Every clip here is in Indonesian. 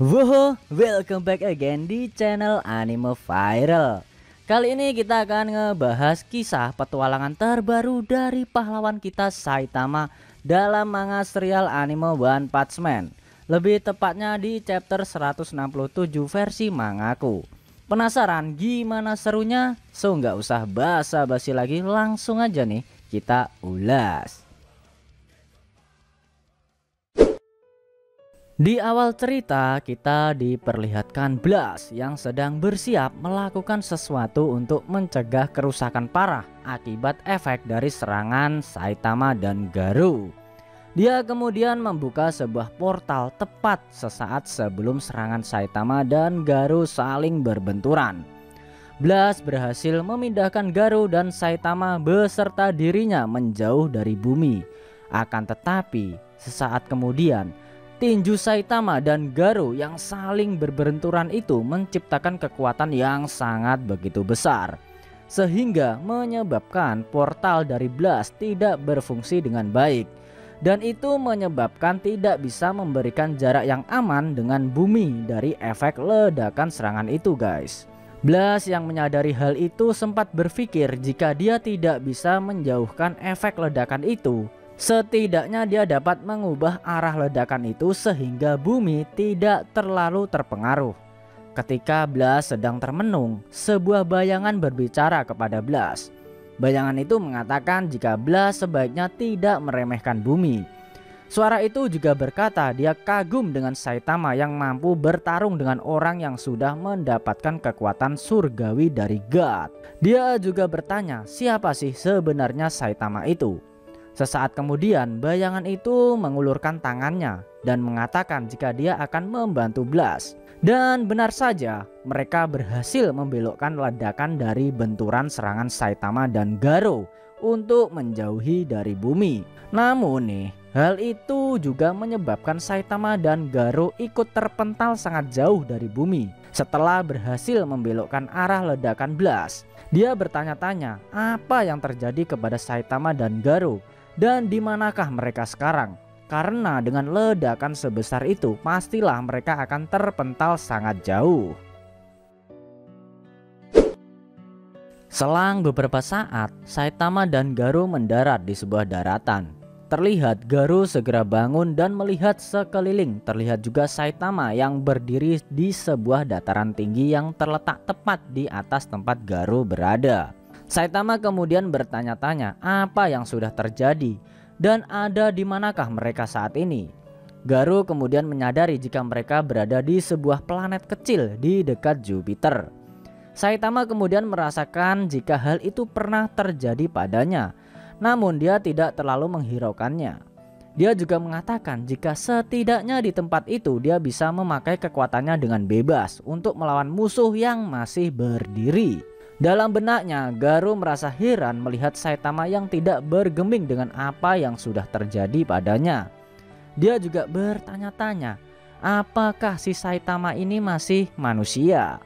Wow, welcome back again di channel Anime Viral. Kali ini kita akan ngebahas kisah petualangan terbaru dari pahlawan kita Saitama dalam manga serial anime One Punch Man. Lebih tepatnya di chapter 167 versi mangaku. Penasaran gimana serunya? So nggak usah basa-basi lagi, langsung aja nih kita ulas. Di awal cerita kita diperlihatkan Blast yang sedang bersiap melakukan sesuatu untuk mencegah kerusakan parah akibat efek dari serangan Saitama dan Garou. Dia kemudian membuka sebuah portal tepat sesaat sebelum serangan Saitama dan Garou saling berbenturan. Blast berhasil memindahkan Garou dan Saitama beserta dirinya menjauh dari bumi. Akan tetapi sesaat kemudian tinju Saitama dan Garou yang saling berbenturan itu menciptakan kekuatan yang sangat begitu besar, sehingga menyebabkan portal dari Blast tidak berfungsi dengan baik, dan itu menyebabkan tidak bisa memberikan jarak yang aman dengan bumi dari efek ledakan serangan itu guys. Blast yang menyadari hal itu sempat berpikir jika dia tidak bisa menjauhkan efek ledakan itu, setidaknya dia dapat mengubah arah ledakan itu sehingga bumi tidak terlalu terpengaruh. Ketika Blast sedang termenung, sebuah bayangan berbicara kepada Blast. Bayangan itu mengatakan jika Blast sebaiknya tidak meremehkan bumi. Suara itu juga berkata dia kagum dengan Saitama yang mampu bertarung dengan orang yang sudah mendapatkan kekuatan surgawi dari God. Dia juga bertanya siapa sih sebenarnya Saitama itu. Sesaat kemudian bayangan itu mengulurkan tangannya dan mengatakan jika dia akan membantu Blast. Dan benar saja, mereka berhasil membelokkan ledakan dari benturan serangan Saitama dan Garou untuk menjauhi dari bumi. Namun nih, hal itu juga menyebabkan Saitama dan Garou ikut terpental sangat jauh dari bumi. Setelah berhasil membelokkan arah ledakan Blast, dia bertanya-tanya apa yang terjadi kepada Saitama dan Garou dan di manakah mereka sekarang. Karena dengan ledakan sebesar itu pastilah mereka akan terpental sangat jauh. Selang beberapa saat, Saitama dan Garou mendarat di sebuah daratan. Terlihat Garou segera bangun dan melihat sekeliling. Terlihat juga Saitama yang berdiri di sebuah dataran tinggi yang terletak tepat di atas tempat Garou berada. Saitama kemudian bertanya-tanya apa yang sudah terjadi dan ada di manakah mereka saat ini. Garou kemudian menyadari jika mereka berada di sebuah planet kecil di dekat Jupiter. Saitama kemudian merasakan jika hal itu pernah terjadi padanya, namun dia tidak terlalu menghiraukannya. Dia juga mengatakan jika setidaknya di tempat itu dia bisa memakai kekuatannya dengan bebas untuk melawan musuh yang masih berdiri. Dalam benaknya, Garou merasa heran melihat Saitama yang tidak bergeming dengan apa yang sudah terjadi padanya. Dia juga bertanya-tanya, apakah si Saitama ini masih manusia?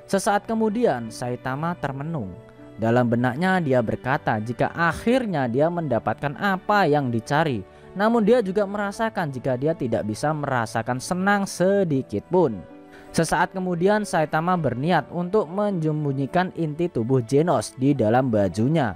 Sesaat kemudian, Saitama termenung. Dalam benaknya dia berkata jika akhirnya dia mendapatkan apa yang dicari. Namun dia juga merasakan jika dia tidak bisa merasakan senang sedikit pun. Sesaat kemudian Saitama berniat untuk menyembunyikan inti tubuh Genos di dalam bajunya.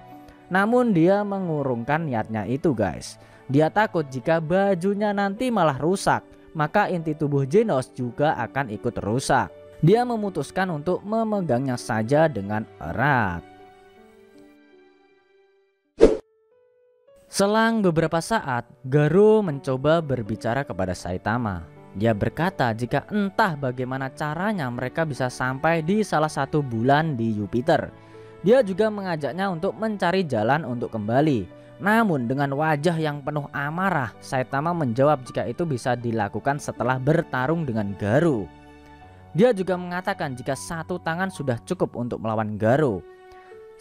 Namun dia mengurungkan niatnya itu guys. Dia takut jika bajunya nanti malah rusak, maka inti tubuh Genos juga akan ikut rusak. Dia memutuskan untuk memegangnya saja dengan erat. Selang beberapa saat, Garou mencoba berbicara kepada Saitama. Dia berkata jika entah bagaimana caranya mereka bisa sampai di salah satu bulan di Jupiter. Dia juga mengajaknya untuk mencari jalan untuk kembali. Namun dengan wajah yang penuh amarah, Saitama menjawab jika itu bisa dilakukan setelah bertarung dengan Garou. Dia juga mengatakan jika satu tangan sudah cukup untuk melawan Garou.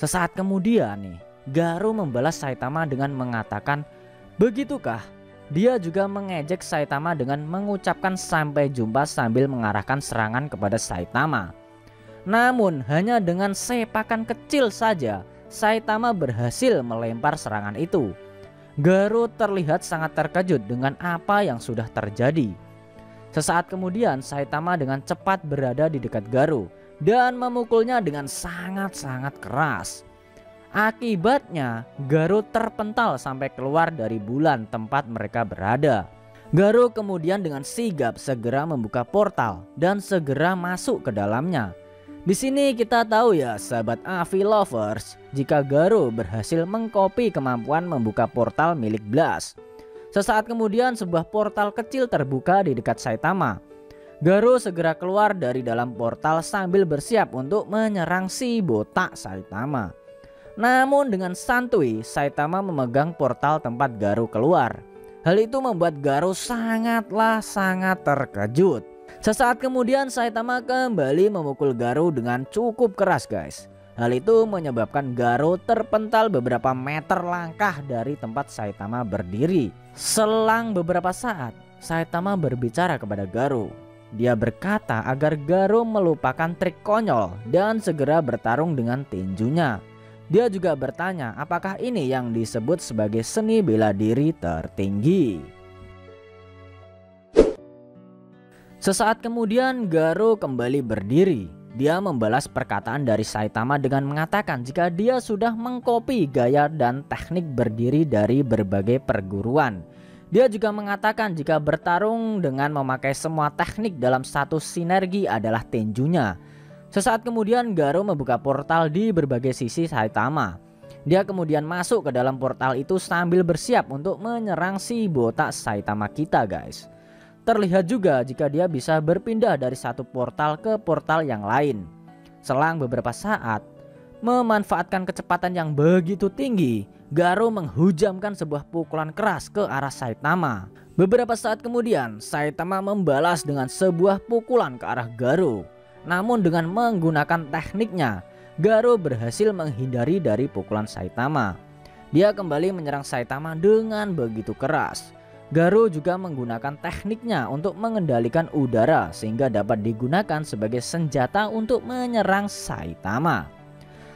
Sesaat kemudian nih, Garou membalas Saitama dengan mengatakan, "Begitukah?" Dia juga mengejek Saitama dengan mengucapkan sampai jumpa sambil mengarahkan serangan kepada Saitama. Namun hanya dengan sepakan kecil saja Saitama berhasil melempar serangan itu. Garou terlihat sangat terkejut dengan apa yang sudah terjadi. Sesaat kemudian Saitama dengan cepat berada di dekat Garou dan memukulnya dengan sangat-sangat keras. Akibatnya Garou terpental sampai keluar dari bulan tempat mereka berada. Garou kemudian dengan sigap segera membuka portal dan segera masuk ke dalamnya. Di sini kita tahu ya sahabat Avi Lovers, jika Garou berhasil mengcopy kemampuan membuka portal milik Blast. Sesaat kemudian sebuah portal kecil terbuka di dekat Saitama. Garou segera keluar dari dalam portal sambil bersiap untuk menyerang si botak Saitama. Namun dengan santuy Saitama memegang portal tempat Garou keluar. Hal itu membuat Garou sangat terkejut. Sesaat kemudian Saitama kembali memukul Garou dengan cukup keras guys. Hal itu menyebabkan Garou terpental beberapa meter langkah dari tempat Saitama berdiri. Selang beberapa saat Saitama berbicara kepada Garou. Dia berkata agar Garou melupakan trik konyol dan segera bertarung dengan tinjunya. Dia juga bertanya apakah ini yang disebut sebagai seni bela diri tertinggi. Sesaat kemudian Garou kembali berdiri. Dia membalas perkataan dari Saitama dengan mengatakan jika dia sudah mengcopy gaya dan teknik berdiri dari berbagai perguruan. Dia juga mengatakan jika bertarung dengan memakai semua teknik dalam satu sinergi adalah tinjunya. Sesaat kemudian Garou membuka portal di berbagai sisi Saitama. Dia kemudian masuk ke dalam portal itu sambil bersiap untuk menyerang si botak Saitama kita guys. Terlihat juga jika dia bisa berpindah dari satu portal ke portal yang lain. Selang beberapa saat, memanfaatkan kecepatan yang begitu tinggi, Garou menghujamkan sebuah pukulan keras ke arah Saitama. Beberapa saat kemudian Saitama membalas dengan sebuah pukulan ke arah Garou. Namun dengan menggunakan tekniknya, Garou berhasil menghindari dari pukulan Saitama. Dia kembali menyerang Saitama dengan begitu keras. Garou juga menggunakan tekniknya untuk mengendalikan udara sehingga dapat digunakan sebagai senjata untuk menyerang Saitama.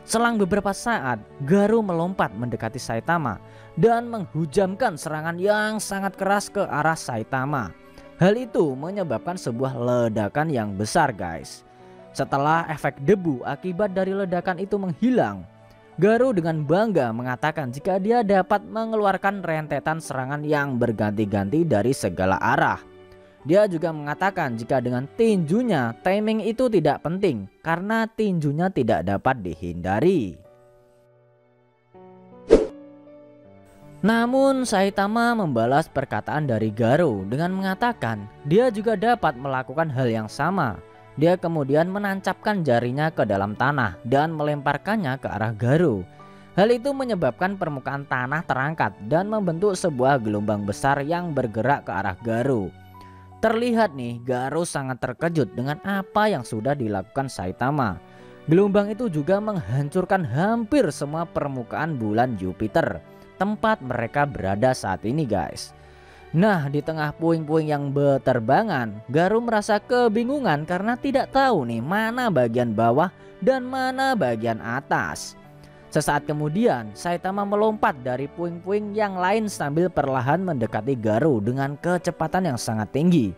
Selang beberapa saat, Garou melompat mendekati Saitama dan menghujamkan serangan yang sangat keras ke arah Saitama. Hal itu menyebabkan sebuah ledakan yang besar guys. Setelah efek debu akibat dari ledakan itu menghilang, Garou dengan bangga mengatakan jika dia dapat mengeluarkan rentetan serangan yang berganti-ganti dari segala arah. Dia juga mengatakan jika dengan tinjunya timing itu tidak penting karena tinjunya tidak dapat dihindari. Namun Saitama membalas perkataan dari Garou dengan mengatakan dia juga dapat melakukan hal yang sama. Dia kemudian menancapkan jarinya ke dalam tanah dan melemparkannya ke arah Garou. Hal itu menyebabkan permukaan tanah terangkat dan membentuk sebuah gelombang besar yang bergerak ke arah Garou. Terlihat nih Garou sangat terkejut dengan apa yang sudah dilakukan Saitama. Gelombang itu juga menghancurkan hampir semua permukaan bulan Jupiter, tempat mereka berada saat ini guys. Nah, di tengah puing-puing yang beterbangan, Garou merasa kebingungan karena tidak tahu nih mana bagian bawah dan mana bagian atas. Sesaat kemudian, Saitama melompat dari puing-puing yang lain sambil perlahan mendekati Garou dengan kecepatan yang sangat tinggi.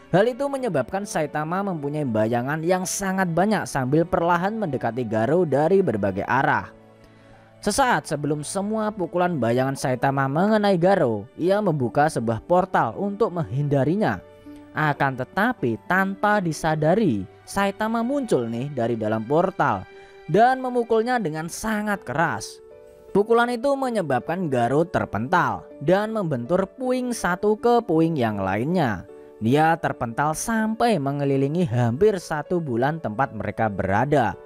Hal itu menyebabkan Saitama mempunyai bayangan yang sangat banyak sambil perlahan mendekati Garou dari berbagai arah. Sesaat sebelum semua pukulan bayangan Saitama mengenai Garou, ia membuka sebuah portal untuk menghindarinya. Akan tetapi tanpa disadari, Saitama muncul nih dari dalam portal dan memukulnya dengan sangat keras. Pukulan itu menyebabkan Garou terpental dan membentur puing satu ke puing yang lainnya. Dia terpental sampai mengelilingi hampir 1 bulan tempat mereka berada.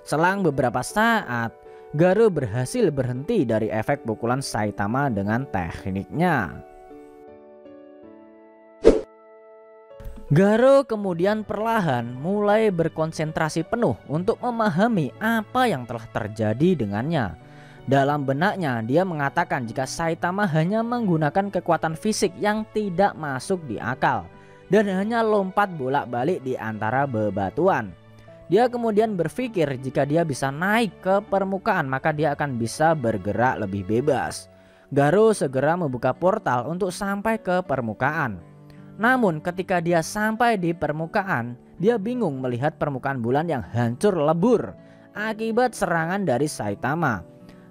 Selang beberapa saat, Garou berhasil berhenti dari efek pukulan Saitama dengan tekniknya. Garou kemudian perlahan mulai berkonsentrasi penuh untuk memahami apa yang telah terjadi dengannya. Dalam benaknya dia mengatakan jika Saitama hanya menggunakan kekuatan fisik yang tidak masuk di akal dan hanya lompat bolak-balik di antara bebatuan. Dia kemudian berpikir jika dia bisa naik ke permukaan maka dia akan bisa bergerak lebih bebas. Garou segera membuka portal untuk sampai ke permukaan. Namun ketika dia sampai di permukaan, dia bingung melihat permukaan bulan yang hancur lebur akibat serangan dari Saitama.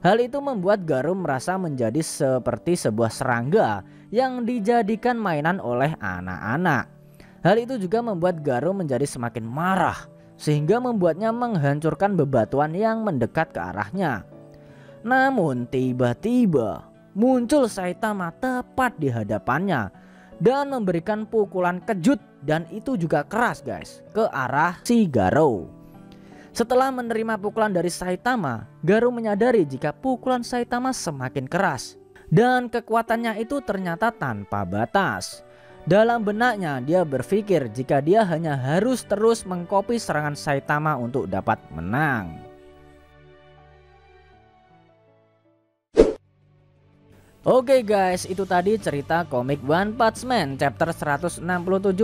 Hal itu membuat Garou merasa menjadi seperti sebuah serangga yang dijadikan mainan oleh anak-anak. Hal itu juga membuat Garou menjadi semakin marah, sehingga membuatnya menghancurkan bebatuan yang mendekat ke arahnya. Namun tiba-tiba muncul Saitama tepat di hadapannya dan memberikan pukulan kejut, dan itu juga keras guys, ke arah si Garou. Setelah menerima pukulan dari Saitama, Garou menyadari jika pukulan Saitama semakin keras dan kekuatannya itu ternyata tanpa batas. Dalam benaknya dia berpikir jika dia hanya harus terus mengcopy serangan Saitama untuk dapat menang. Oke guys, itu tadi cerita komik One Punch Man chapter 167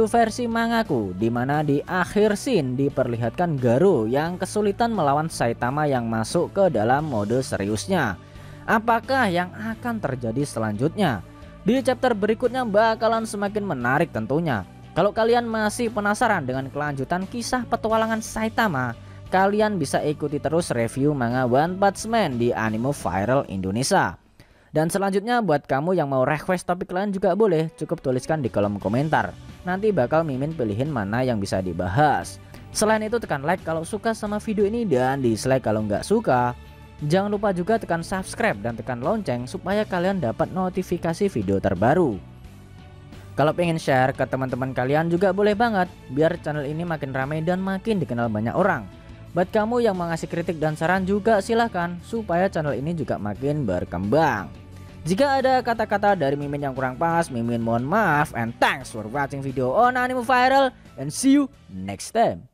versi mangaku, dimana di akhir scene diperlihatkan Garou yang kesulitan melawan Saitama yang masuk ke dalam mode seriusnya. Apakah yang akan terjadi selanjutnya? Di chapter berikutnya bakalan semakin menarik tentunya. Kalau kalian masih penasaran dengan kelanjutan kisah petualangan Saitama, kalian bisa ikuti terus review manga One Punch Man di Anime Viral Indonesia. Dan selanjutnya buat kamu yang mau request topik lain juga boleh, cukup tuliskan di kolom komentar. Nanti bakal Mimin pilihin mana yang bisa dibahas. Selain itu tekan like kalau suka sama video ini dan dislike kalau nggak suka. Jangan lupa juga tekan subscribe dan tekan lonceng supaya kalian dapat notifikasi video terbaru. Kalau pengen share ke teman-teman kalian juga boleh banget, biar channel ini makin ramai dan makin dikenal banyak orang. Buat kamu yang mau ngasih kritik dan saran juga silahkan, supaya channel ini juga makin berkembang. Jika ada kata-kata dari Mimin yang kurang pas, Mimin mohon maaf, and thanks for watching video on Anime Viral, and see you next time.